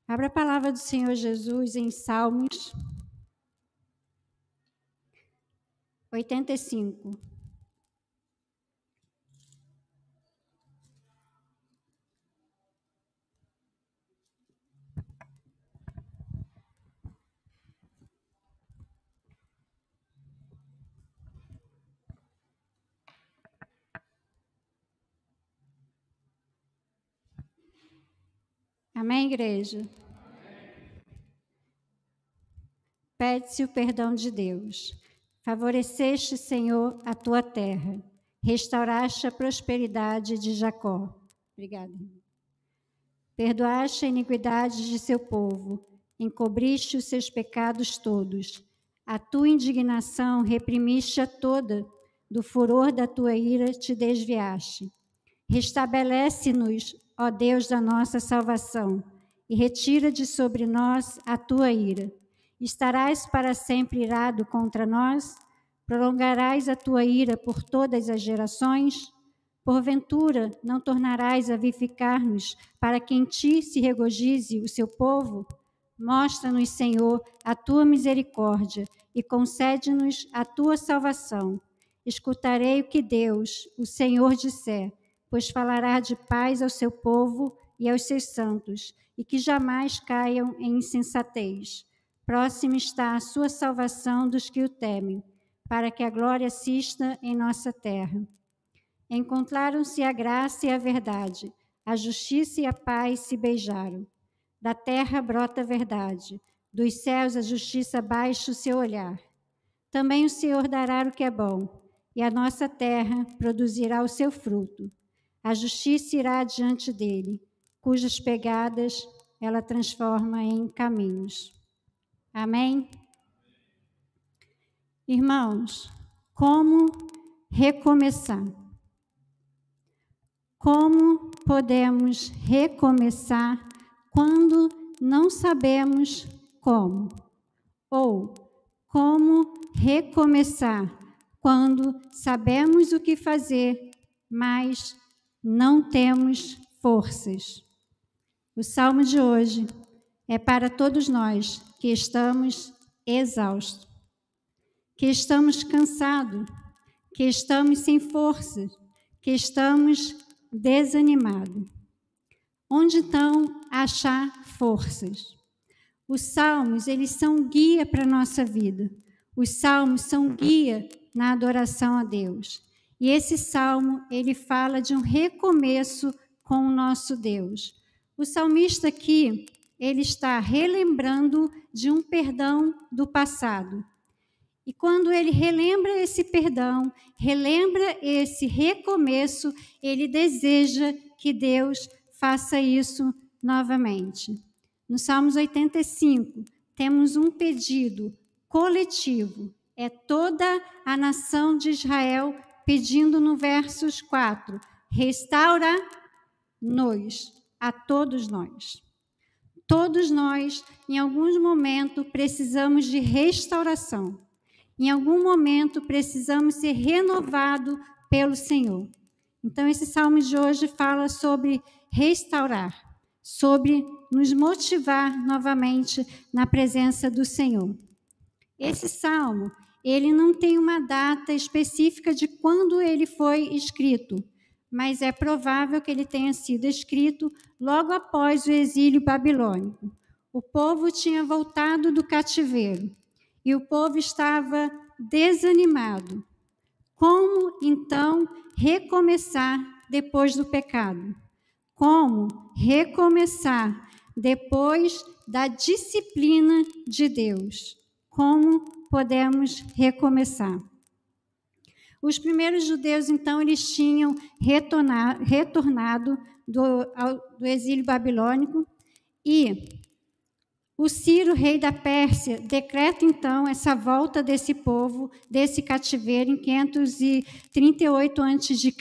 Abra a palavra do Senhor Jesus em Salmos 85. Amém, igreja? Pede-se o perdão de Deus. Favoreceste, Senhor, a tua terra. Restauraste a prosperidade de Jacó. Obrigada. Perdoaste a iniquidade de seu povo. Encobriste os seus pecados todos. A tua indignação reprimiste-a toda. Do furor da tua ira te desviaste. Restabelece-nos, ó Deus da nossa salvação, e retira de sobre nós a tua ira. Estarás para sempre irado contra nós? Prolongarás a tua ira por todas as gerações? Porventura, não tornarás a vivificar-nos, para que em ti se regozije o seu povo? Mostra-nos, Senhor, a tua misericórdia e concede-nos a tua salvação. Escutarei o que Deus, o Senhor, disser, pois falará de paz ao seu povo e aos seus santos, e que jamais caiam em insensatez. Próxima está a sua salvação dos que o temem, para que a glória assista em nossa terra. Encontraram-se a graça e a verdade, a justiça e a paz se beijaram. Da terra brota a verdade, dos céus a justiça baixa o seu olhar. Também o Senhor dará o que é bom, e a nossa terra produzirá o seu fruto. A justiça irá diante dele, cujas pegadas ela transforma em caminhos. Amém? Irmãos, como recomeçar? Como podemos recomeçar quando não sabemos como? Ou como recomeçar quando sabemos o que fazer, mas não temos forças? O salmo de hoje é para todos nós que estamos exaustos, que estamos cansados, que estamos sem força, que estamos desanimados. Onde então achar forças? Os salmos, eles são guia para a nossa vida. Os salmos são guia na adoração a Deus. E esse salmo, ele fala de um recomeço com o nosso Deus. O salmista aqui, ele está relembrando de um perdão do passado. E quando ele relembra esse perdão, relembra esse recomeço, ele deseja que Deus faça isso novamente. No Salmos 85, temos um pedido coletivo. É toda a nação de Israel pedindo no versos 4, restaura-nos, a todos nós. Todos nós, em algum momento, precisamos de restauração. Em algum momento, precisamos ser renovados pelo Senhor. Então, esse salmo de hoje fala sobre restaurar, sobre nos motivar novamente na presença do Senhor. Esse salmo, ele não tem uma data específica de quando ele foi escrito, mas é provável que ele tenha sido escrito logo após o exílio babilônico. O povo tinha voltado do cativeiro e o povo estava desanimado. Como, então, recomeçar depois do pecado? Como recomeçar depois da disciplina de Deus? Como podemos recomeçar? Os primeiros judeus, então, eles tinham retornado do exílio babilônico e o Ciro, rei da Pérsia, decreta, então, essa volta desse povo, desse cativeiro, em 538 a.C.,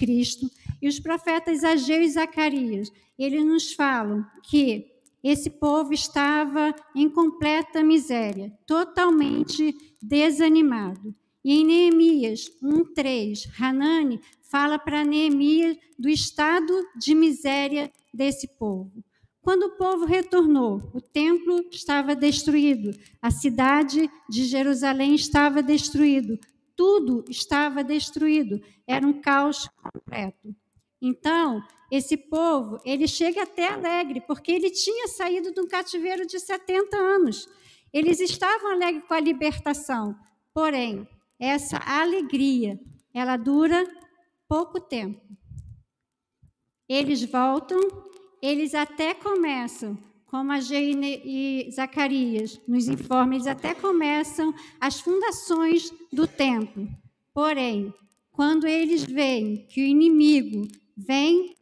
e os profetas Ageu e Zacarias, eles nos falam que esse povo estava em completa miséria, totalmente desanimado. E em Neemias 1:3, Hanani fala para Neemias do estado de miséria desse povo. Quando o povo retornou, o templo estava destruído, a cidade de Jerusalém estava destruído, tudo estava destruído, era um caos completo. Então, esse povo, ele chega até alegre, porque ele tinha saído de um cativeiro de 70 anos. Eles estavam alegres com a libertação, porém, essa alegria, ela dura pouco tempo. Eles voltam, eles até começam, como a Geine e Zacarias nos informam, eles até começam as fundações do templo. Porém, quando eles veem que o inimigo vem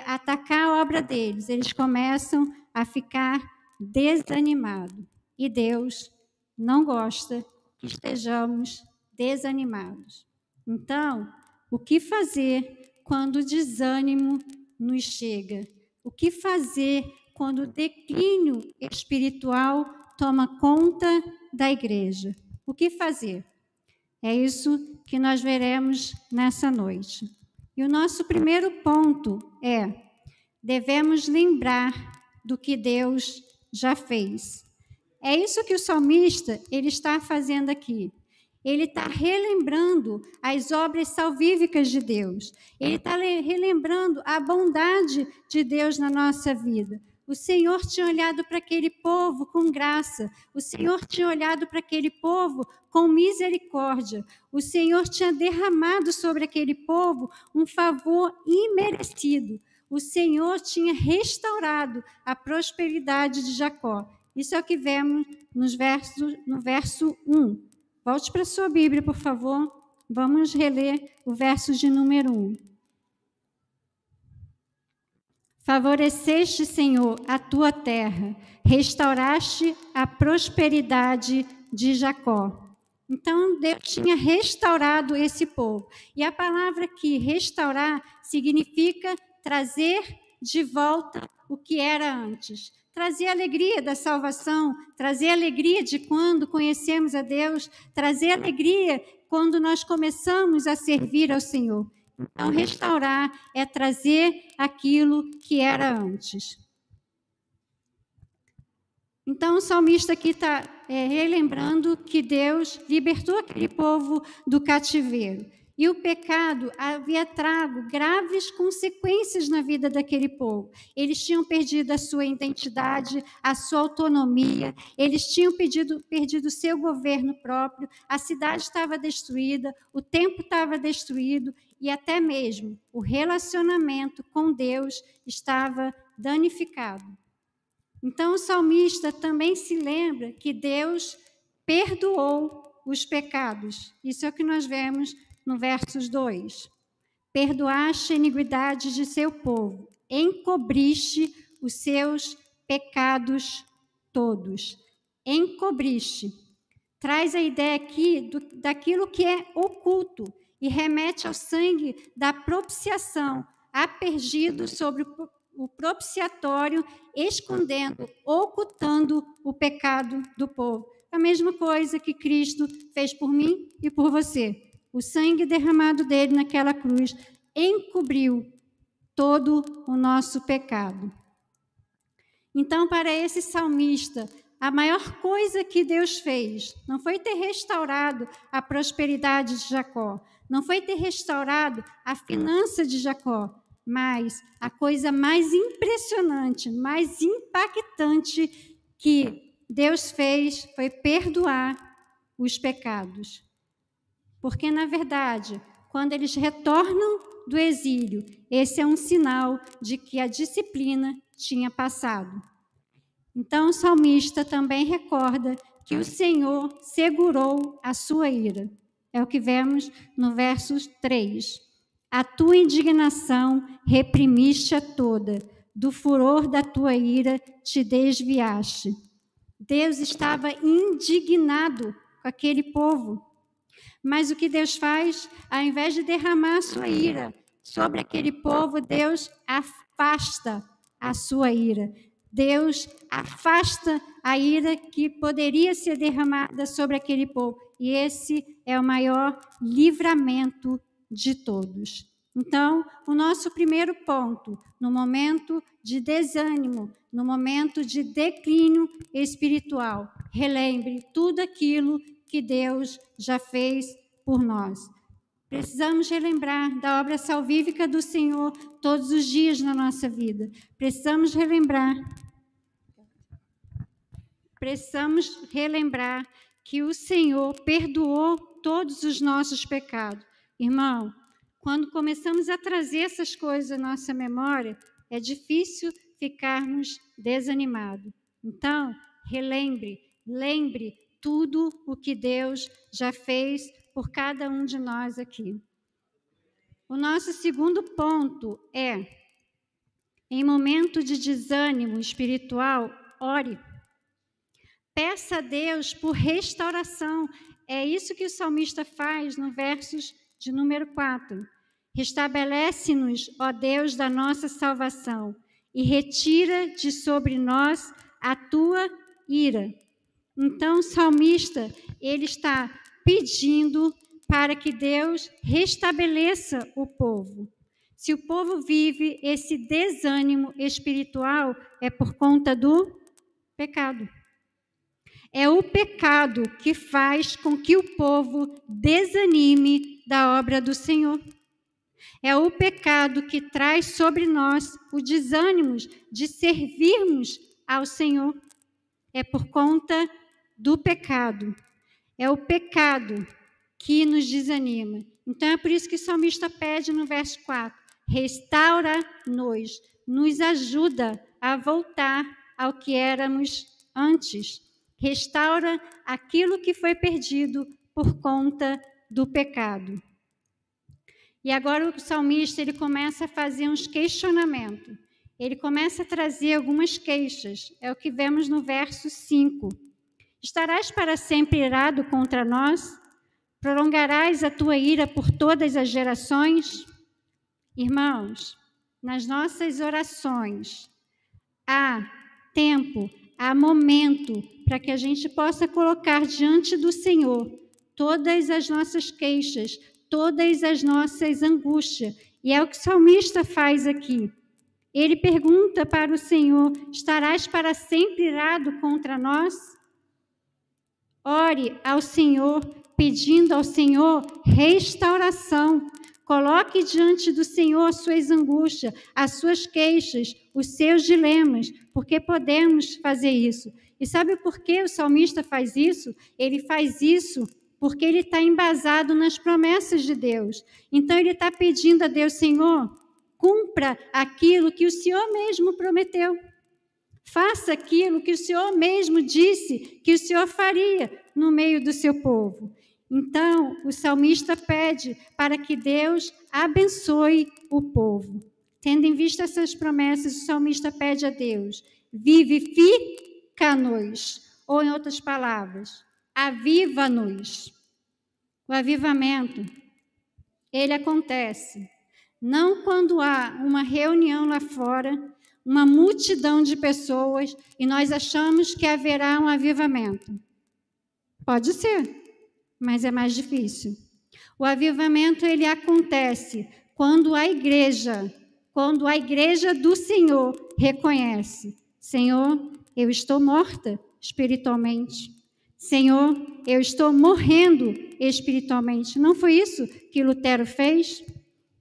atacar a obra deles, eles começam a ficar desanimados. E Deus não gosta que estejamos desanimados. Então, o que fazer quando o desânimo nos chega? O que fazer quando o declínio espiritual toma conta da igreja? O que fazer? É isso que nós veremos nessa noite. E o nosso primeiro ponto é: devemos lembrar do que Deus já fez. É isso que o salmista ele está fazendo aqui. Ele está relembrando as obras salvíficas de Deus. Ele está relembrando a bondade de Deus na nossa vida. O Senhor tinha olhado para aquele povo com graça. O Senhor tinha olhado para aquele povo com misericórdia. O Senhor tinha derramado sobre aquele povo um favor imerecido. O Senhor tinha restaurado a prosperidade de Jacó. Isso é o que vemos no verso 1. Volte para a sua Bíblia, por favor. Vamos reler o verso de número 1. Favoreceste, Senhor, a tua terra, restauraste a prosperidade de Jacó. Então, Deus tinha restaurado esse povo. E a palavra aqui, restaurar, significa trazer de volta o que era antes. Trazer a alegria da salvação, trazer a alegria de quando conhecemos a Deus, trazer alegria quando nós começamos a servir ao Senhor. Então, restaurar é trazer aquilo que era antes. Então, o salmista aqui está relembrando que Deus libertou aquele povo do cativeiro. E o pecado havia trago graves consequências na vida daquele povo. Eles tinham perdido a sua identidade, a sua autonomia, eles tinham perdido o seu governo próprio, a cidade estava destruída, o templo estava destruído e até mesmo o relacionamento com Deus estava danificado. Então, o salmista também se lembra que Deus perdoou os pecados. Isso é o que nós vemos no versos 2. Perdoaste a iniquidade de seu povo, encobriste os seus pecados todos. Encobriste. Traz a ideia aqui daquilo que é oculto e remete ao sangue da propiciação, aspergido sobre o propiciatório, escondendo, ocultando o pecado do povo. A mesma coisa que Cristo fez por mim e por você. O sangue derramado dele naquela cruz encobriu todo o nosso pecado. Então, para esse salmista, a maior coisa que Deus fez não foi ter restaurado a prosperidade de Jacó, não foi ter restaurado a finança de Jacó, mas a coisa mais impressionante, mais impactante que Deus fez foi perdoar os pecados. Porque, na verdade, quando eles retornam do exílio, esse é um sinal de que a disciplina tinha passado. Então, o salmista também recorda que o Senhor segurou a sua ira. É o que vemos no verso 3. A tua indignação reprimiste-a toda, do furor da tua ira te desviaste. Deus estava indignado com aquele povo. Mas o que Deus faz? Ao invés de derramar a sua ira sobre aquele povo, Deus afasta a sua ira. Deus afasta a ira que poderia ser derramada sobre aquele povo. E esse é o maior livramento de todos. Então, o nosso primeiro ponto, no momento de desânimo, no momento de declínio espiritual, relembre tudo aquilo que Deus já fez por nós. Precisamos relembrar da obra salvífica do Senhor todos os dias na nossa vida. Precisamos relembrar que o Senhor perdoou todos os nossos pecados. Irmão, quando começamos a trazer essas coisas à nossa memória, é difícil ficarmos desanimados. Então, lembre tudo o que Deus já fez por cada um de nós aqui. O nosso segundo ponto é, em momento de desânimo espiritual, ore. Peça a Deus por restauração. É isso que o salmista faz no versos de número 4. Restabelece-nos, ó Deus da nossa salvação, e retira de sobre nós a tua ira. Então, o salmista, ele está pedindo para que Deus restabeleça o povo. Se o povo vive esse desânimo espiritual, é por conta do pecado. É o pecado que faz com que o povo desanime da obra do Senhor. É o pecado que traz sobre nós o desânimo de servirmos ao Senhor. É por conta do pecado. É o pecado que nos desanima. Então, é por isso que o salmista pede no verso 4, restaura-nos, nos ajuda a voltar ao que éramos antes. Restaura aquilo que foi perdido por conta do pecado. E agora o salmista, ele começa a fazer uns questionamentos. Ele começa a trazer algumas queixas. É o que vemos no verso 5. Estarás para sempre irado contra nós? Prolongarás a tua ira por todas as gerações? Irmãos, nas nossas orações, há tempo, há momento para que a gente possa colocar diante do Senhor todas as nossas queixas, todas as nossas angústias. E é o que o salmista faz aqui. Ele pergunta para o Senhor, estarás para sempre irado contra nós? Ore ao Senhor, pedindo ao Senhor restauração. Coloque diante do Senhor as suas angústias, as suas queixas, os seus dilemas, porque podemos fazer isso. E sabe por que o salmista faz isso? Ele faz isso porque ele está embasado nas promessas de Deus. Então, ele está pedindo a Deus, Senhor, cumpra aquilo que o Senhor mesmo prometeu. Faça aquilo que o Senhor mesmo disse que o Senhor faria no meio do seu povo. Então, o salmista pede para que Deus abençoe o povo. Tendo em vista essas promessas, o salmista pede a Deus, vivifica-nos, ou em outras palavras, aviva-nos. O avivamento, ele acontece não quando há uma reunião lá fora, uma multidão de pessoas, e nós achamos que haverá um avivamento. Pode ser, mas é mais difícil. O avivamento, ele acontece quando a igreja do Senhor reconhece, Senhor, eu estou morta espiritualmente. Senhor, eu estou morrendo espiritualmente. Não foi isso que Lutero fez?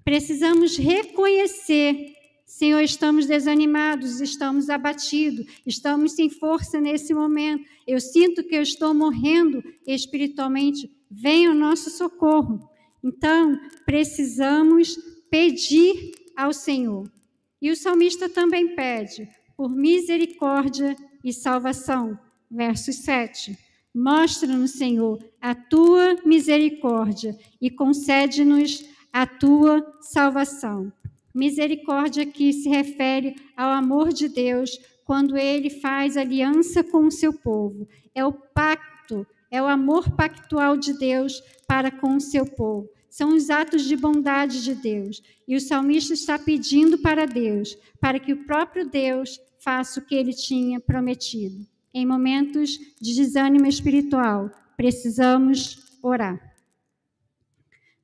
Precisamos reconhecer, Senhor, estamos desanimados, estamos abatidos, estamos sem força nesse momento. Eu sinto que eu estou morrendo espiritualmente. Venha o nosso socorro. Então, precisamos pedir ao Senhor. E o salmista também pede por misericórdia e salvação. Verso 7. Mostra-nos, Senhor, a tua misericórdia e concede-nos a tua salvação. Misericórdia aqui se refere ao amor de Deus quando ele faz aliança com o seu povo. É o pacto, é o amor pactual de Deus para com o seu povo. São os atos de bondade de Deus. E o salmista está pedindo para Deus, para que o próprio Deus faça o que ele tinha prometido. Em momentos de desânimo espiritual, precisamos orar.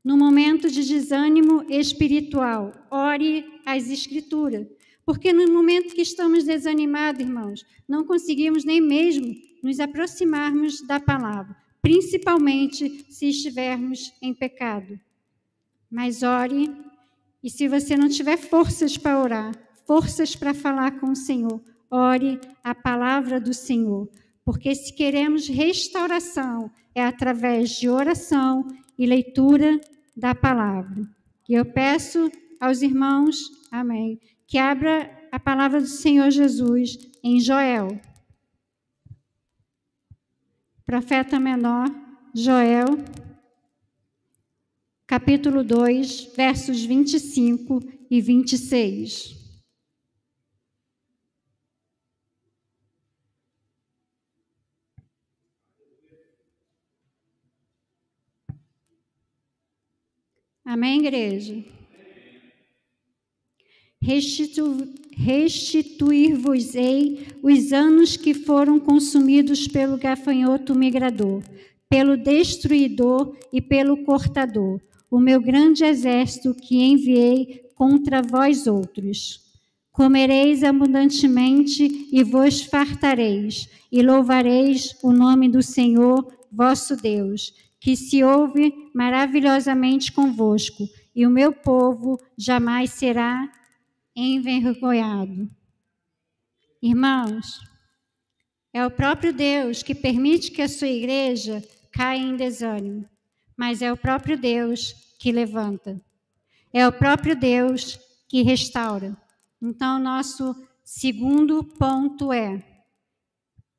No momento de desânimo espiritual, ore as Escrituras. Porque no momento que estamos desanimados, irmãos, não conseguimos nem mesmo nos aproximarmos da palavra, principalmente se estivermos em pecado. Mas ore, e se você não tiver forças para orar, forças para falar com o Senhor, ore a palavra do Senhor. Porque se queremos restauração, é através de oração e leitura da palavra. E eu peço aos irmãos, amém, que abra a palavra do Senhor Jesus em Joel. Profeta menor, Joel, capítulo 2, versos 25 e 26. Amém, igreja? Restituir-vos-ei os anos que foram consumidos pelo gafanhoto migrador, pelo destruidor e pelo cortador, o meu grande exército que enviei contra vós outros. Comereis abundantemente e vos fartareis, e louvareis o nome do Senhor, vosso Deus, que se ouve maravilhosamente convosco, e o meu povo jamais será envergonhado. Irmãos, é o próprio Deus que permite que a sua igreja caia em desânimo, mas é o próprio Deus que levanta. É o próprio Deus que restaura. Então, nosso segundo ponto é: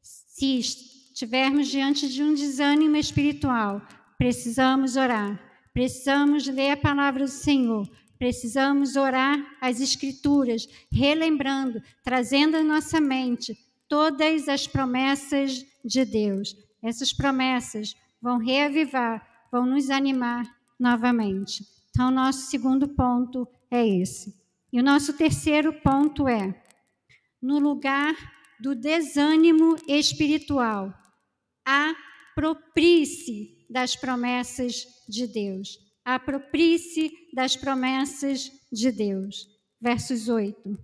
se estivermos diante de um desânimo espiritual, precisamos orar, precisamos ler a palavra do Senhor, precisamos orar as Escrituras, relembrando, trazendo à nossa mente todas as promessas de Deus. Essas promessas vão reavivar, vão nos animar novamente. Então, nosso segundo ponto é esse. E o nosso terceiro ponto é: no lugar do desânimo espiritual, aproprie-se das promessas de Deus. Aproprie-se das promessas de Deus. Versos 8.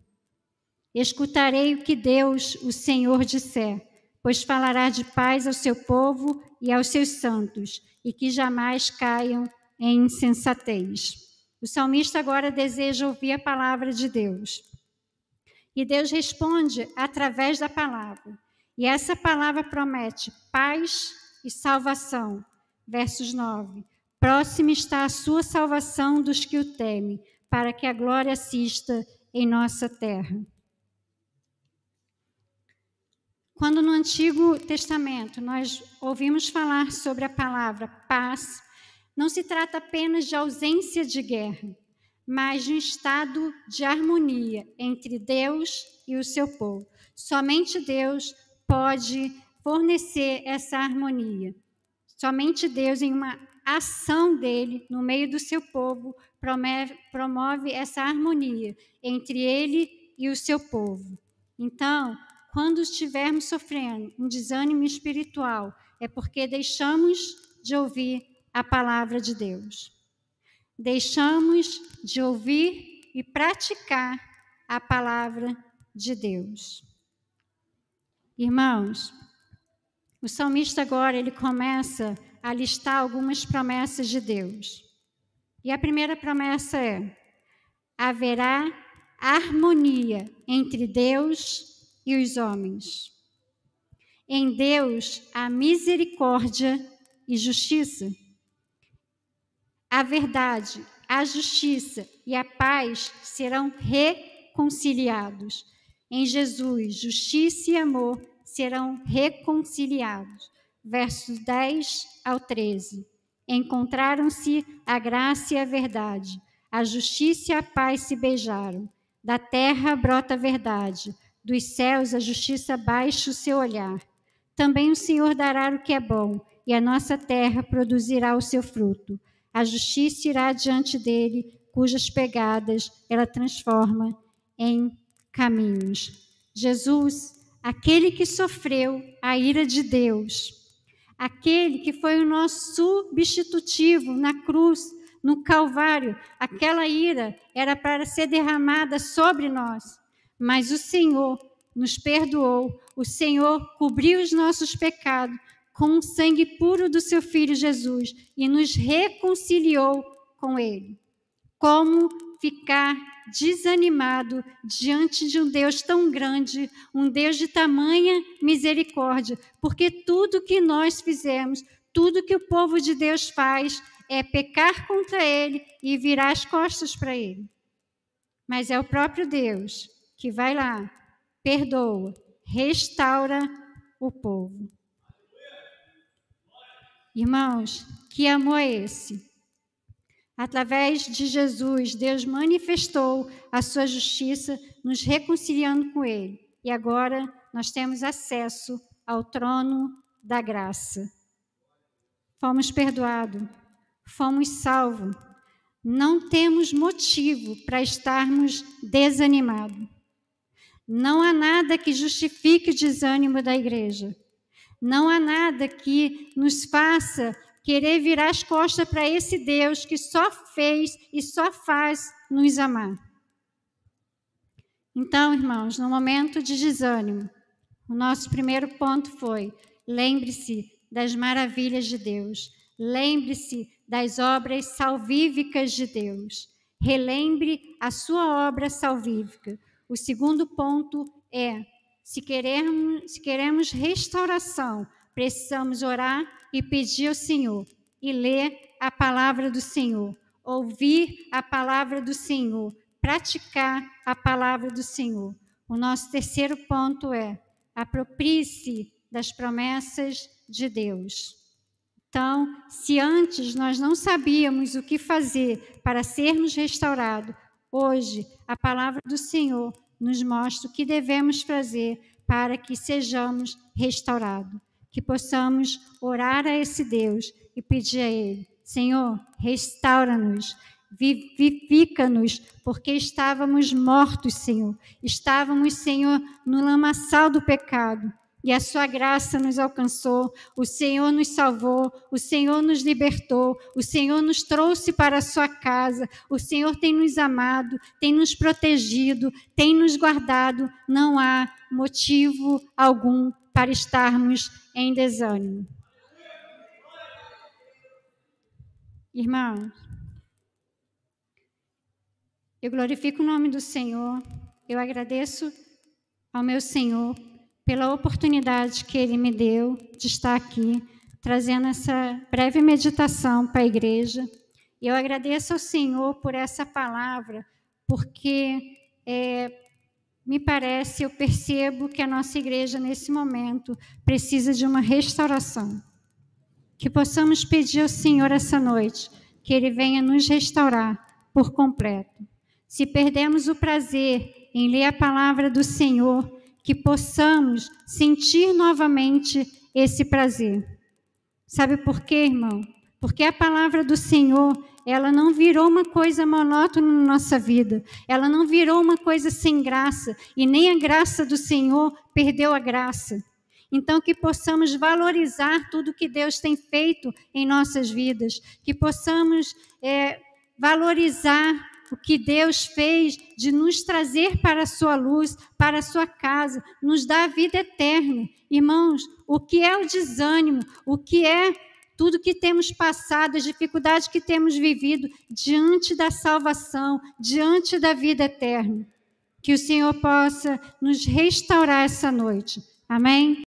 Escutarei o que Deus, o Senhor, disser, pois falará de paz ao seu povo e aos seus santos, e que jamais caiam em insensatez. O salmista agora deseja ouvir a palavra de Deus. E Deus responde através da palavra. E essa palavra promete paz e salvação. Versos 9. Próxima está a sua salvação dos que o temem, para que a glória assista em nossa terra. Quando no Antigo Testamento nós ouvimos falar sobre a palavra paz, não se trata apenas de ausência de guerra, mas de um estado de harmonia entre Deus e o seu povo. Somente Deus pode fornecer essa harmonia. Somente Deus, em uma ação dele no meio do seu povo, promove essa harmonia entre ele e o seu povo. Então, quando estivermos sofrendo um desânimo espiritual, é porque deixamos de ouvir a palavra de Deus. Deixamos de ouvir e praticar a palavra de Deus. Irmãos, o salmista agora ele começa a listar algumas promessas de Deus. E a primeira promessa é: haverá harmonia entre Deus e os homens. Em Deus há misericórdia e justiça. A verdade, a justiça e a paz serão reconciliados. Em Jesus, justiça e amor serão reconciliados. Versos 10 ao 13. Encontraram-se a graça e a verdade. A justiça e a paz se beijaram. Da terra brota a verdade. Dos céus a justiça baixa o seu olhar. Também o Senhor dará o que é bom, e a nossa terra produzirá o seu fruto. A justiça irá diante dele, cujas pegadas ela transforma em caminhos. Jesus, aquele que sofreu a ira de Deus, aquele que foi o nosso substitutivo na cruz, No Calvário, aquela ira era para ser derramada sobre nós, mas o Senhor nos perdoou, o Senhor cobriu os nossos pecados com o sangue puro do seu Filho Jesus e nos reconciliou com Ele. Como ficar desanimado diante de um Deus tão grande, um Deus de tamanha misericórdia? Porque tudo que nós fizemos, tudo que o povo de Deus faz é pecar contra Ele e virar as costas para Ele. Mas é o próprio Deus que vai lá, perdoa, restaura o povo. Irmãos, que amor é esse? Através de Jesus, Deus manifestou a sua justiça, nos reconciliando com Ele. E agora nós temos acesso ao trono da graça. Fomos perdoados, fomos salvos. Não temos motivo para estarmos desanimados. Não há nada que justifique o desânimo da igreja. Não há nada que nos faça querer virar as costas para esse Deus que só fez e só faz nos amar. Então, irmãos, no momento de desânimo, o nosso primeiro ponto foi: lembre-se das maravilhas de Deus. Lembre-se das obras salvíficas de Deus. Relembre a sua obra salvífica. O segundo ponto é: se queremos restauração, precisamos orar e pedir ao Senhor, e ler a palavra do Senhor, ouvir a palavra do Senhor, praticar a palavra do Senhor. O nosso terceiro ponto é: aproprie-se das promessas de Deus. Então, se antes nós não sabíamos o que fazer para sermos restaurados, hoje a palavra do Senhor nos mostra o que devemos fazer para que sejamos restaurados. Que possamos orar a esse Deus e pedir a Ele: Senhor, restaura-nos, vivifica-nos, porque estávamos mortos, Senhor. Estávamos, Senhor, no lamaçal do pecado. E a sua graça nos alcançou, o Senhor nos salvou, o Senhor nos libertou, o Senhor nos trouxe para a sua casa, o Senhor tem nos amado, tem nos protegido, tem nos guardado. Não há motivo algum para estarmos em desânimo. Irmãos, eu glorifico o nome do Senhor, eu agradeço ao meu Senhor pela oportunidade que Ele me deu de estar aqui, trazendo essa breve meditação para a igreja. E eu agradeço ao Senhor por essa palavra, porque me parece, eu percebo que a nossa igreja, nesse momento, precisa de uma restauração. Que possamos pedir ao Senhor essa noite, que Ele venha nos restaurar por completo. Se perdemos o prazer em ler a palavra do Senhor, que possamos sentir novamente esse prazer. Sabe por quê, irmão? Porque a palavra do Senhor, ela não virou uma coisa monótona na nossa vida. Ela não virou uma coisa sem graça. E nem a graça do Senhor perdeu a graça. Então, que possamos valorizar tudo que Deus tem feito em nossas vidas. Que possamos valorizar o que Deus fez de nos trazer para a sua luz, para a sua casa, nos dá a vida eterna. Irmãos, o que é o desânimo, o que é tudo que temos passado, as dificuldades que temos vivido diante da salvação, diante da vida eterna. Que o Senhor possa nos restaurar essa noite. Amém?